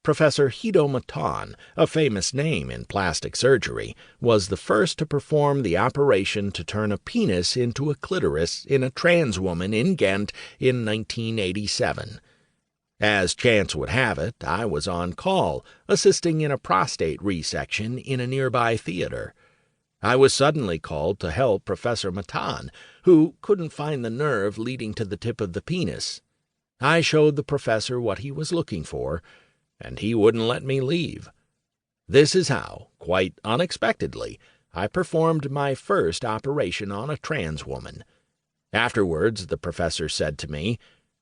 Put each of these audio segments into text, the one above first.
Professor Hoebeke, a famous name in plastic surgery, was the first to perform the operation to turn a penis into a clitoris in a trans woman in Ghent in 1987. As chance would have it, I was on call, assisting in a prostate resection in a nearby theater. I was suddenly called to help Professor Matan, who couldn't find the nerve leading to the tip of the penis. I showed the professor what he was looking for, and he wouldn't let me leave. This is how, quite unexpectedly, I performed my first operation on a trans woman. Afterwards, the professor said to me,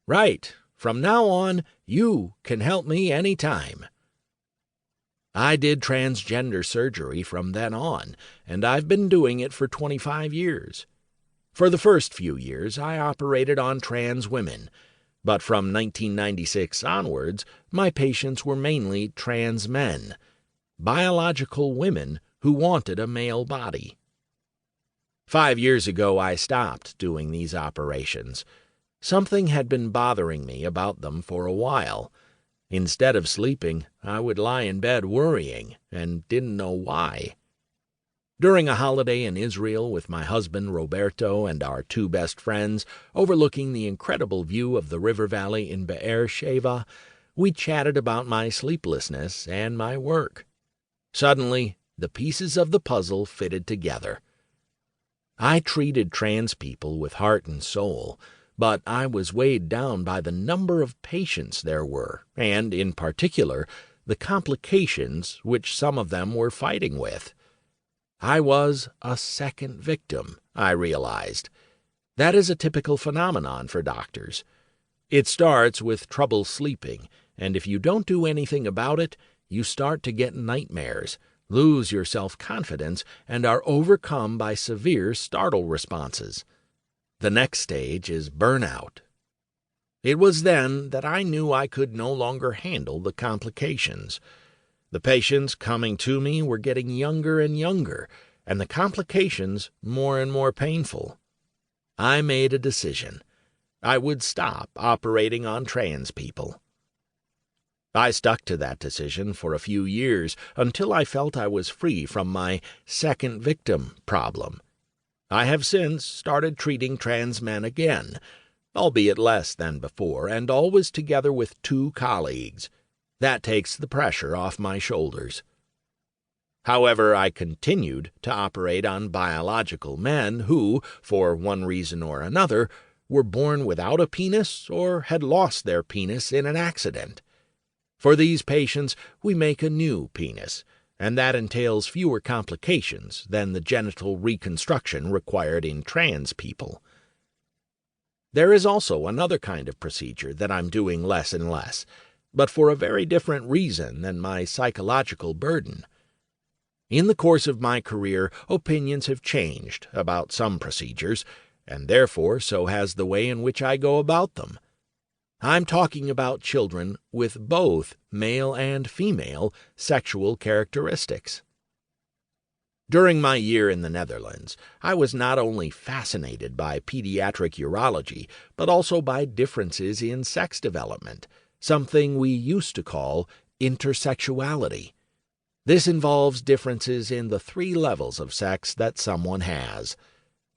"Right, from now on, you can help me any time." I did transgender surgery from then on, and I've been doing it for 25 years. For the first few years, I operated on trans women, but from 1996 onwards, my patients were mainly trans men, biological women who wanted a male body. 5 years ago, I stopped doing these operations. Something had been bothering me about them for a while. Instead of sleeping, I would lie in bed worrying and didn't know why. During a holiday in Israel with my husband Roberto and our 2 best friends, overlooking the incredible view of the river valley in Be'er Sheva, we chatted about my sleeplessness and my work. Suddenly, the pieces of the puzzle fitted together. I treated trans people with heart and soul, but I was weighed down by the number of patients there were, and, in particular, the complications which some of them were fighting with. I was a second victim, I realized. That is a typical phenomenon for doctors. It starts with trouble sleeping, and if you don't do anything about it, you start to get nightmares, lose your self-confidence, and are overcome by severe startle responses. The next stage is burnout. It was then that I knew I could no longer handle the complications. The patients coming to me were getting younger and younger, and the complications more and more painful. I made a decision. I would stop operating on trans people. I stuck to that decision for a few years until I felt I was free from my second victim problem. I have since started treating trans men again, albeit less than before, and always together with 2 colleagues. That takes the pressure off my shoulders. However, I continued to operate on biological men who, for one reason or another, were born without a penis or had lost their penis in an accident. For these patients, we make a new penis, and that entails fewer complications than the genital reconstruction required in trans people. There is also another kind of procedure that I'm doing less and less, but for a very different reason than my psychological burden. In the course of my career, opinions have changed about some procedures, and therefore so has the way in which I go about them. I'm talking about children with both male and female sexual characteristics. During my year in the Netherlands, I was not only fascinated by pediatric urology, but also by differences in sex development, something we used to call intersexuality. This involves differences in the 3 levels of sex that someone has.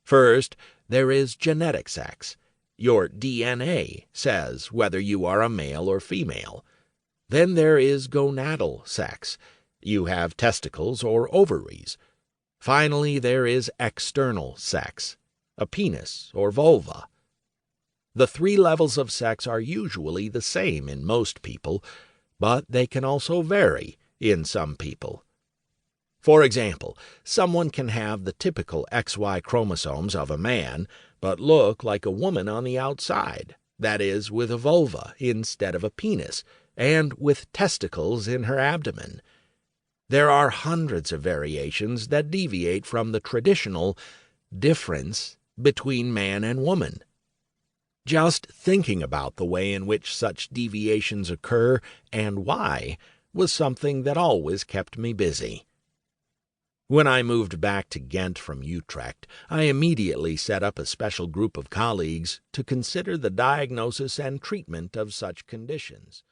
First, there is genetic sex. Your DNA says whether you are a male or female. Then there is gonadal sex. You have testicles or ovaries. Finally, there is external sex, a penis or vulva. The 3 levels of sex are usually the same in most people, but they can also vary in some people. For example, someone can have the typical XY chromosomes of a man, but look like a woman on the outside, that is, with a vulva instead of a penis, and with testicles in her abdomen. There are hundreds of variations that deviate from the traditional difference between man and woman. Just thinking about the way in which such deviations occur and why was something that always kept me busy. When I moved back to Ghent from Utrecht, I immediately set up a special group of colleagues to consider the diagnosis and treatment of such conditions.